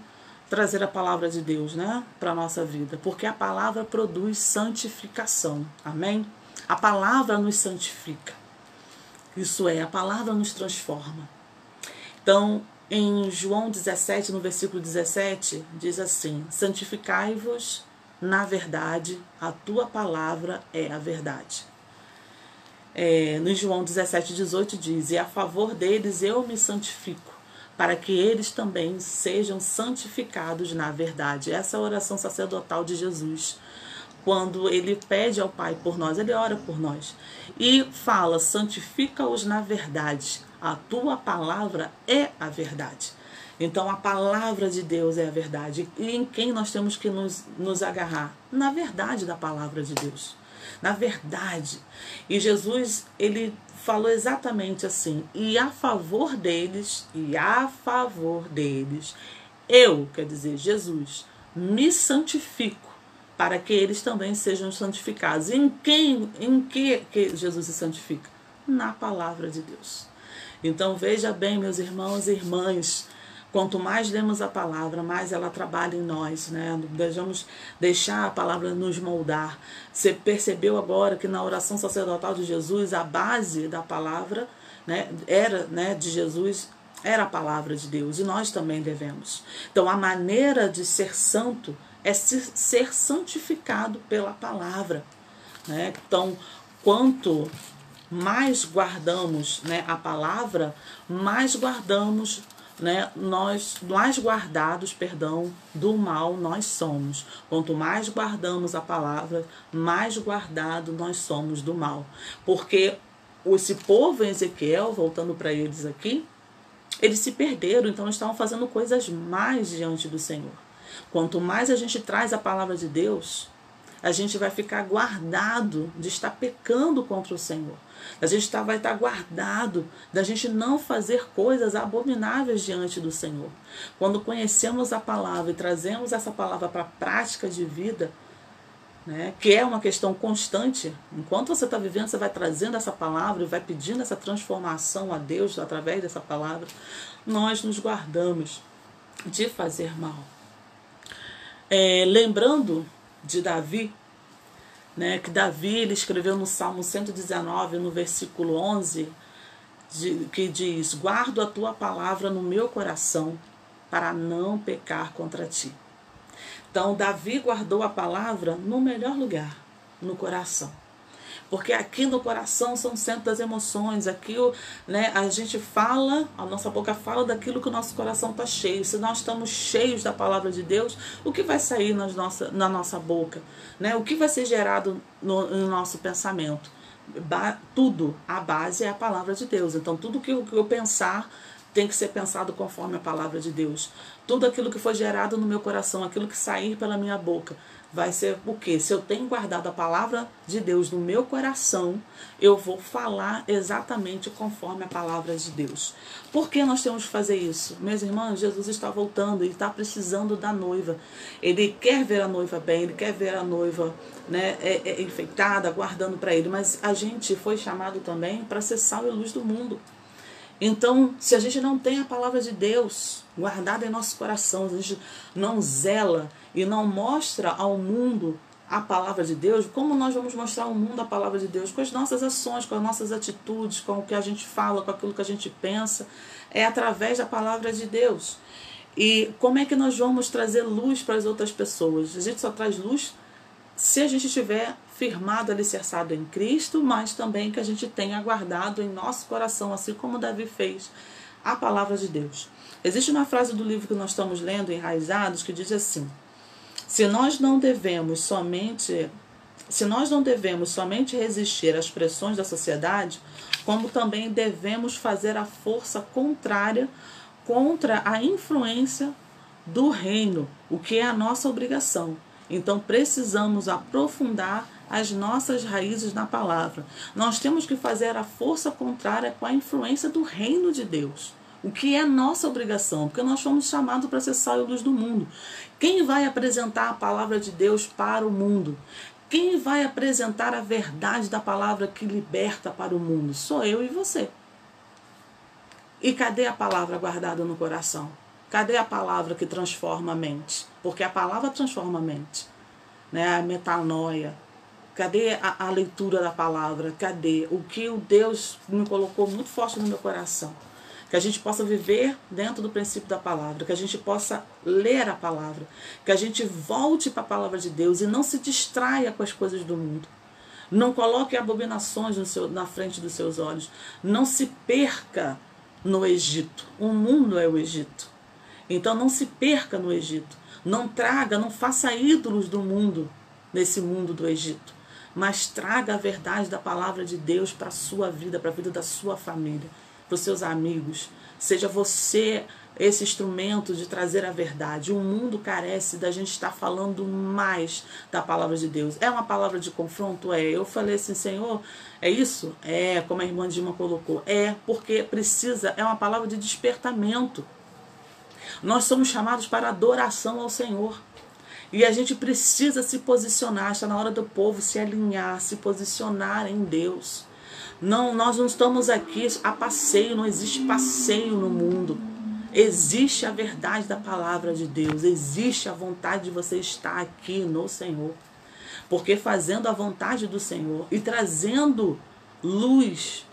trazer a palavra de Deus, né, para a nossa vida? Porque a palavra produz santificação. Amém? A palavra nos santifica. Isso é, a palavra nos transforma. Então, em João 17, no versículo 17, diz assim: santificai-vos na verdade, a tua palavra é a verdade. No João 17, 18 diz: e a favor deles eu me santifico, para que eles também sejam santificados na verdade. Essa é a oração sacerdotal de Jesus. Quando ele pede ao Pai por nós, ele ora por nós. E fala: santifica-os na verdade. A tua palavra é a verdade. Então a palavra de Deus é a verdade. E em quem nós temos que nos agarrar? Na verdade da palavra de Deus. Na verdade. E Jesus, ele falou exatamente assim: e a favor deles, eu, quer dizer, Jesus, me santifico, para que eles também sejam santificados. Em que Jesus se santifica? Na palavra de Deus. Então veja bem, meus irmãos e irmãs, quanto mais lemos a palavra, mais ela trabalha em nós, né? Devemos deixar a palavra nos moldar. Você percebeu agora que na oração sacerdotal de Jesus, a base da palavra, né, de Jesus, era a palavra de Deus, e nós também devemos. Então a maneira de ser santo é ser santificado pela palavra, né? Então, quanto mais guardamos, né, a palavra, mais guardamos, né, mais guardados, do mal nós somos. Quanto mais guardamos a palavra, mais guardado nós somos do mal. Porque esse povo em Ezequiel, voltando para eles aqui, eles se perderam, então estavam fazendo coisas mais diante do Senhor. Quanto mais a gente traz a palavra de Deus, a gente vai ficar guardado de estar pecando contra o Senhor. A gente vai estar guardado da gente não fazer coisas abomináveis diante do Senhor. Quando conhecemos a palavra e trazemos essa palavra para a prática de vida, né, que é uma questão constante, enquanto você está vivendo, você vai trazendo essa palavra e vai pedindo essa transformação a Deus através dessa palavra, nós nos guardamos de fazer mal. Lembrando de Davi, né, que Davi ele escreveu no Salmo 119, no versículo 11, que diz: guardo a tua palavra no meu coração para não pecar contra ti. Então Davi guardou a palavra no melhor lugar, no coração. Porque aqui no coração são o centro das emoções. Aqui, né, a gente fala, a nossa boca fala daquilo que o nosso coração está cheio. Se nós estamos cheios da palavra de Deus, o que vai sair na nossa boca? Né? O que vai ser gerado no nosso pensamento? Tudo, a base é a palavra de Deus. Então tudo que eu pensar tem que ser pensado conforme a palavra de Deus. Tudo aquilo que foi gerado no meu coração, aquilo que sair pela minha boca, vai ser o quê? Se eu tenho guardado a palavra de Deus no meu coração, eu vou falar exatamente conforme a palavra de Deus. Por que nós temos que fazer isso? Meus irmãos, Jesus está voltando, ele está precisando da noiva. Ele quer ver a noiva bem, ele quer ver a noiva, né, enfeitada, guardando para ele. Mas a gente foi chamado também para ser sal e luz do mundo. Então, se a gente não tem a palavra de Deus guardada em nosso coração, a gente não zela e não mostra ao mundo a palavra de Deus, como nós vamos mostrar ao mundo a palavra de Deus? Com as nossas ações, com as nossas atitudes, com o que a gente fala, com aquilo que a gente pensa, é através da palavra de Deus. E como é que nós vamos trazer luz para as outras pessoas? A gente só traz luz se a gente estiver firmado, alicerçado em Cristo, mas também que a gente tenha guardado em nosso coração, assim como Davi fez, a palavra de Deus. Existe uma frase do livro que nós estamos lendo, Enraizados, que diz assim: se nós não devemos somente resistir às pressões da sociedade, como também devemos fazer a força contrária contra a influência do reino, o que é a nossa obrigação. Então precisamos aprofundar as nossas raízes na palavra. Nós temos que fazer a força contrária com a influência do reino de Deus, o que é nossa obrigação, porque nós fomos chamados para ser sal e luz do mundo. Quem vai apresentar a palavra de Deus para o mundo? Quem vai apresentar a verdade da palavra que liberta para o mundo? Sou eu e você. E cadê a palavra guardada no coração? Cadê a palavra que transforma a mente? Porque a palavra transforma a mente, né? A metanoia. Cadê a leitura da palavra? Cadê o que o Deus me colocou muito forte no meu coração? Que a gente possa viver dentro do princípio da palavra, que a gente possa ler a palavra, que a gente volte para a palavra de Deus e não se distraia com as coisas do mundo. Não coloque abominações na frente dos seus olhos. Não se perca no Egito. O mundo é o Egito. Então não se perca no Egito. Não faça ídolos do mundo, nesse mundo do Egito. Mas traga a verdade da palavra de Deus para a sua vida, para a vida da sua família, para os seus amigos. Seja você esse instrumento de trazer a verdade. O mundo carece da gente estar falando mais da palavra de Deus. É uma palavra de confronto? É. Eu falei assim, Senhor, é isso? É, como a irmã Dilma colocou. É, porque precisa, é uma palavra de despertamento. Nós somos chamados para adoração ao Senhor. E a gente precisa se posicionar. Está na hora do povo se alinhar, se posicionar em Deus. Não, nós não estamos aqui a passeio, não existe passeio no mundo. Existe a verdade da palavra de Deus, existe a vontade de você estar aqui no Senhor. Porque fazendo a vontade do Senhor e trazendo luz,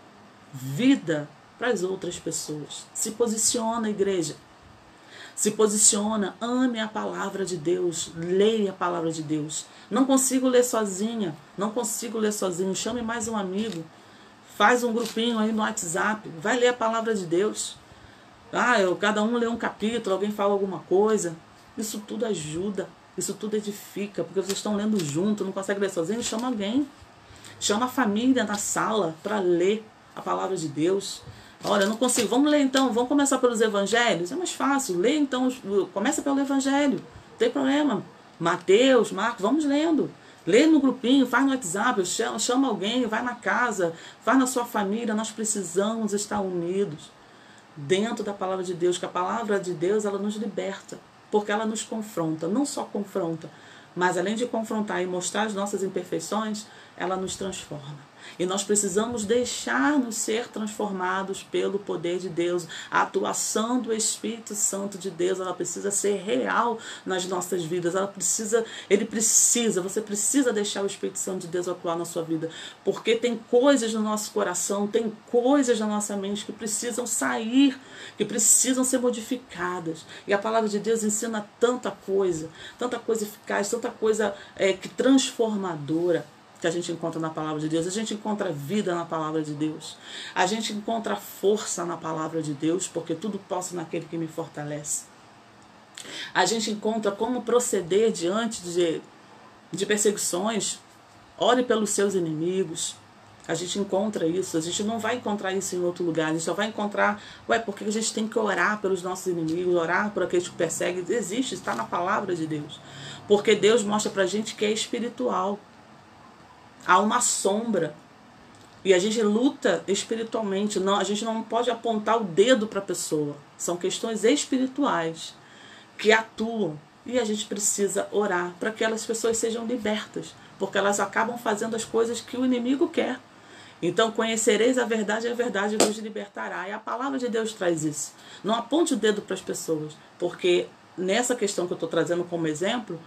vida para as outras pessoas. Se posiciona, igreja. Se posiciona, ame a palavra de Deus, leia a palavra de Deus. Não consigo ler sozinha, não consigo ler sozinho. Chame mais um amigo, faz um grupinho aí no WhatsApp, vai ler a palavra de Deus. Cada um lê um capítulo, alguém fala alguma coisa. Isso tudo ajuda, isso tudo edifica, porque vocês estão lendo junto, não consegue ler sozinho, chama alguém. Chama a família na sala para ler a palavra de Deus. Olha, eu não consigo. Vamos ler então, vamos começar pelos evangelhos? É mais fácil. Lê então, começa pelo evangelho. Não tem problema. Mateus, Marcos, vamos lendo. Lê no grupinho, faz no WhatsApp, chama alguém, vai na casa, faz na sua família. Nós precisamos estar unidos dentro da palavra de Deus, que a palavra de Deus ela nos liberta, porque ela nos confronta. Não só confronta, mas além de confrontar e mostrar as nossas imperfeições, ela nos transforma. E nós precisamos deixar-nos ser transformados pelo poder de Deus. A atuação do Espírito Santo de Deus, ela precisa ser real nas nossas vidas. Você precisa deixar o Espírito Santo de Deus atuar na sua vida. Porque tem coisas no nosso coração, tem coisas na nossa mente que precisam sair, que precisam ser modificadas. E a palavra de Deus ensina tanta coisa eficaz, tanta coisa que transformadora, que a gente encontra na palavra de Deus. A gente encontra vida na palavra de Deus. A gente encontra força na palavra de Deus, porque tudo posso naquele que me fortalece. A gente encontra como proceder diante de perseguições. Ore pelos seus inimigos. A gente encontra isso. A gente não vai encontrar isso em outro lugar. A gente só vai encontrar, porque a gente tem que orar pelos nossos inimigos, orar por aqueles que perseguem. Existe, está na palavra de Deus. Porque Deus mostra pra gente que é espiritual. Há uma sombra. E a gente luta espiritualmente. Não, a gente não pode apontar o dedo para a pessoa. São questões espirituais que atuam. E a gente precisa orar para que aquelas pessoas sejam libertas. Porque elas acabam fazendo as coisas que o inimigo quer. Então, conhecereis a verdade e a verdade vos libertará. E a palavra de Deus traz isso. Não aponte o dedo para as pessoas. Porque nessa questão que eu estou trazendo como exemplo,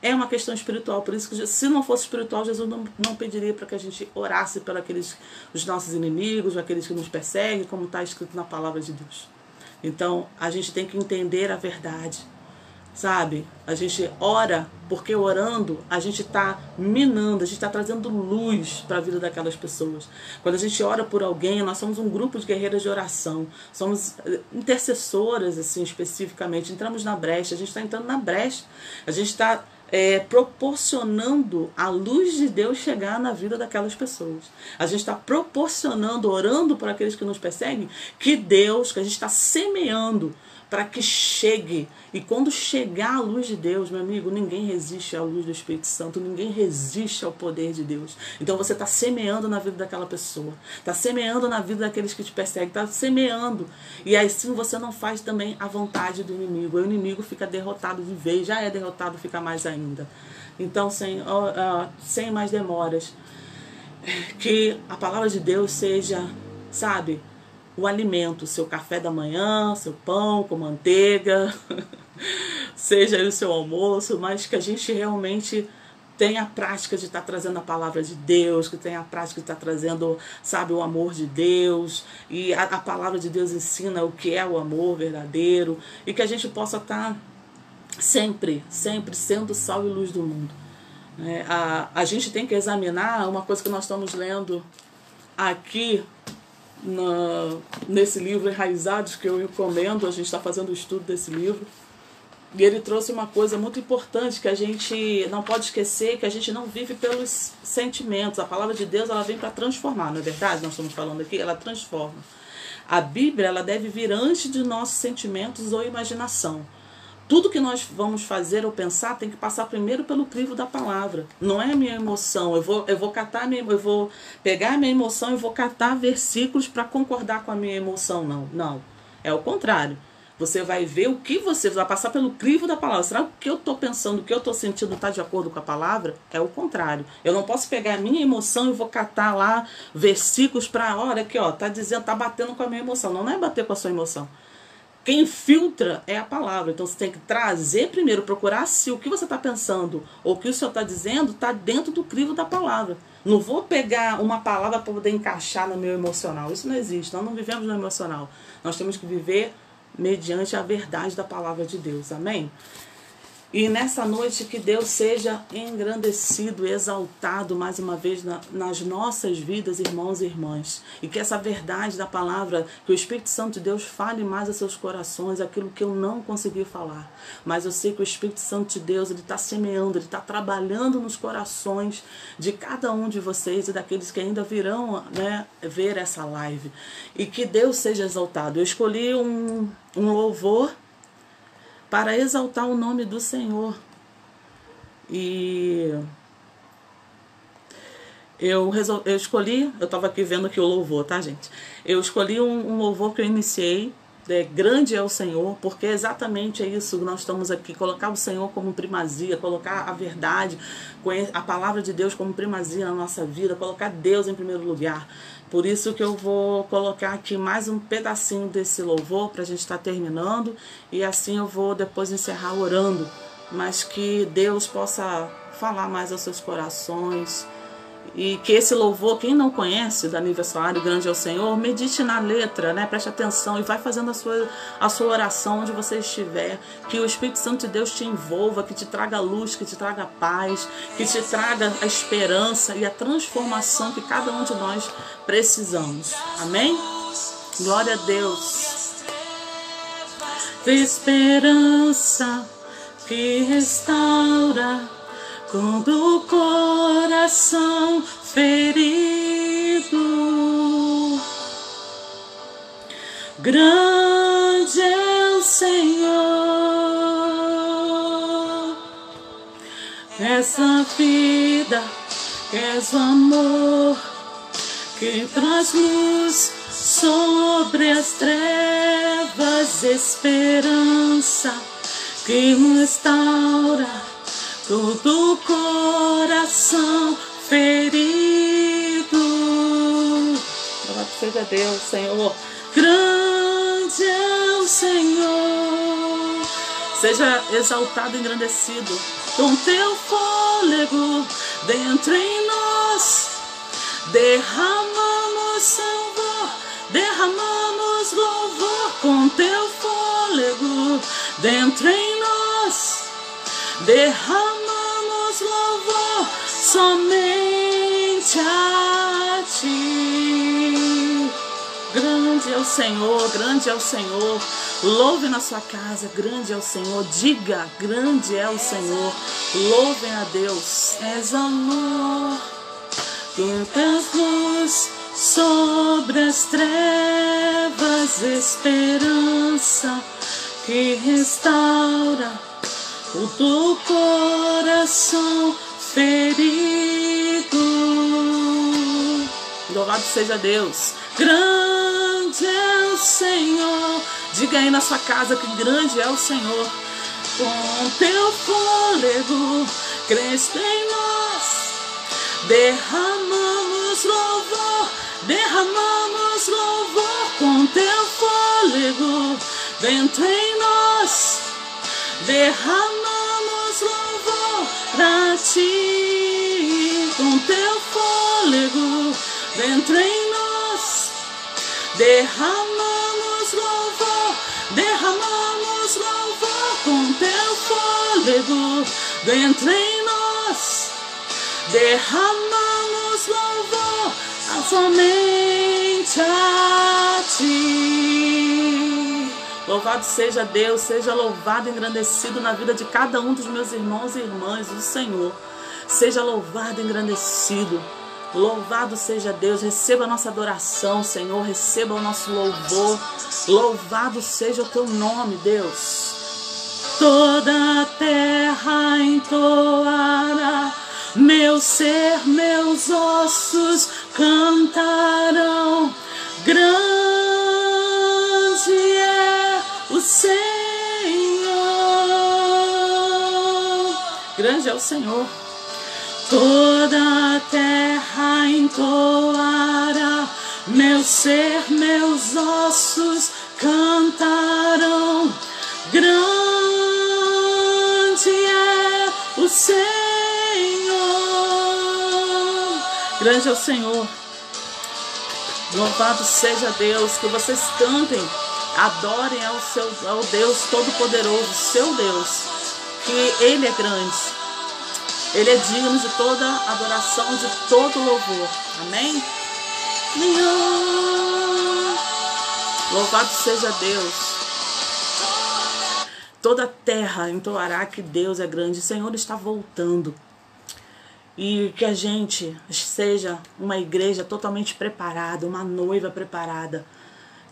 é uma questão espiritual, por isso que se não fosse espiritual, Jesus não pediria para que a gente orasse pelos os nossos inimigos, aqueles que nos perseguem, como está escrito na palavra de Deus. Então, a gente tem que entender a verdade, sabe? A gente ora, porque orando, a gente está minando, a gente está trazendo luz para a vida daquelas pessoas. Quando a gente ora por alguém, nós somos um grupo de guerreiras de oração, somos intercessoras, assim, especificamente. Entramos na brecha, a gente está entrando na brecha, a gente está proporcionando a luz de Deus chegar na vida daquelas pessoas. A gente está proporcionando, orando por aqueles que nos perseguem, que a gente está semeando para que chegue. E quando chegar a luz de Deus, meu amigo, ninguém resiste à luz do Espírito Santo, ninguém resiste ao poder de Deus. Então você está semeando na vida daquela pessoa, está semeando na vida daqueles que te perseguem, está semeando. E assim você não faz também a vontade do inimigo. O inimigo fica derrotado de vez, já é derrotado, fica mais ainda. Então, sem mais demoras, que a palavra de Deus seja, sabe, o alimento, seu café da manhã, seu pão com manteiga, seja aí o seu almoço, mas que a gente realmente tenha a prática de estar trazendo a palavra de Deus, que tenha a prática de estar trazendo, sabe, o amor de Deus. E a palavra de Deus ensina o que é o amor verdadeiro, e que a gente possa estar sempre sendo sal e luz do mundo. A gente tem que examinar uma coisa que nós estamos lendo aqui nesse livro Enraizados, que eu recomendo. A gente está fazendo o estudo desse livro, e ele trouxe uma coisa muito importante que a gente não pode esquecer, que a gente não vive pelos sentimentos. A palavra de Deus, ela vem para transformar, não é verdade? Nós estamos falando aqui, ela transforma. A Bíblia, ela deve vir antes de nossos sentimentos ou imaginação. Tudo que nós vamos fazer ou pensar tem que passar primeiro pelo crivo da palavra. Não é a minha emoção. Eu vou pegar a minha emoção e vou catar versículos para concordar com a minha emoção. Não. É o contrário. Você vai ver o que você vai passar pelo crivo da palavra. Será que o que eu estou pensando, o que eu estou sentindo está de acordo com a palavra? É o contrário. Eu não posso pegar a minha emoção e vou catar lá versículos para, olha aqui, ó, tá dizendo, tá batendo com a minha emoção. Não é bater com a sua emoção. Quem filtra é a palavra. Então você tem que trazer primeiro, procurar se o que você está pensando ou o que o Senhor está dizendo está dentro do crivo da palavra. Não vou pegar uma palavra para poder encaixar no meu emocional. Isso não existe. Nós não vivemos no emocional. Nós temos que viver mediante a verdade da palavra de Deus. Amém? E nessa noite que Deus seja engrandecido, exaltado mais uma vez nas nossas vidas, irmãos e irmãs. E que essa verdade da palavra, que o Espírito Santo de Deus fale mais aos seus corações, aquilo que eu não consegui falar. Mas eu sei que o Espírito Santo de Deus, ele está semeando, ele está trabalhando nos corações de cada um de vocês e daqueles que ainda virão, né, ver essa live. E que Deus seja exaltado. Eu escolhi um louvor para exaltar o nome do Senhor. E eu escolhi, eu estava aqui vendo aqui o louvor, tá, gente? Eu escolhi um louvor que eu iniciei, grande é o Senhor, porque exatamente é isso que nós estamos aqui, colocar o Senhor como primazia, colocar a verdade, a palavra de Deus como primazia na nossa vida, colocar Deus em primeiro lugar. Por isso que eu vou colocar aqui mais um pedacinho desse louvor para a gente estar terminando, e assim eu vou depois encerrar orando, mas que Deus possa falar mais aos seus corações. E que esse louvor, quem não conhece, do aniversário grande ao Senhor, medite na letra, né? Preste atenção e vai fazendo a sua oração onde você estiver. Que o Espírito Santo de Deus te envolva, que te traga luz, que te traga paz, que te traga a esperança e a transformação que cada um de nós precisamos. Amém? Glória a Deus. Esperança que restaura quando o coração ferido, grande é o Senhor, essa vida és o amor que traz luz sobre as trevas, esperança que restaura todo coração ferido. Louvado seja Deus, Senhor. Grande é o Senhor. Seja exaltado e engrandecido com teu fôlego dentro em nós. Derramamos louvor, derramamos louvor com teu fôlego dentro em nós. Derramamos louvor somente a ti. Grande é o Senhor, grande é o Senhor. Louve na sua casa, grande é o Senhor. Diga, grande é o Senhor. Louvem a Deus. És amor, tu tens luz sobre as trevas, esperança que restaura o teu coração ferido. Louvado seja Deus. Grande é o Senhor. Diga aí na sua casa que grande é o Senhor. Com teu fôlego cresce em nós. Derramamos louvor, derramamos louvor. Com teu fôlego dentro em nós. Derramamos louvor pra ti. Com teu fôlego dentro em nós. Derramamos louvor, derramamos louvor. Com teu fôlego dentro em nós. Derramamos louvor somente a ti. Louvado seja Deus, seja louvado e engrandecido na vida de cada um dos meus irmãos e irmãs, o Senhor. Seja louvado e engrandecido. Louvado seja Deus, receba a nossa adoração, Senhor, receba o nosso louvor. Louvado seja o teu nome, Deus. Toda a terra entoará, meu ser, meus ossos cantarão. Grande é o Senhor. Grande é o Senhor. Toda a terra entoará, meu ser, meus ossos cantarão. Grande é o Senhor. Grande é o Senhor. Louvado seja Deus. Que vocês cantem, adorem ao Deus Todo-Poderoso, seu Deus, que Ele é grande. Ele é digno de toda adoração, de todo louvor. Amém? Louvado seja Deus. Toda a terra entoará que Deus é grande. O Senhor está voltando. E que a gente seja uma igreja totalmente preparada, uma noiva preparada.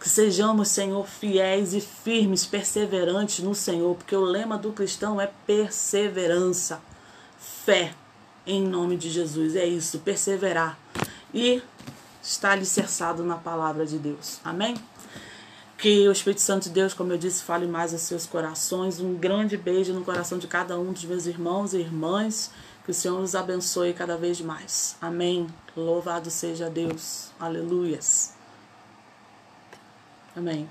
Que sejamos, Senhor, fiéis e firmes, perseverantes no Senhor. Porque o lema do cristão é perseverança. Fé, em nome de Jesus, é isso, perseverar e estar alicerçado na palavra de Deus, amém? Que o Espírito Santo de Deus, como eu disse, fale mais aos seus corações. Um grande beijo no coração de cada um dos meus irmãos e irmãs, que o Senhor os abençoe cada vez mais, amém? Louvado seja Deus, aleluias, amém.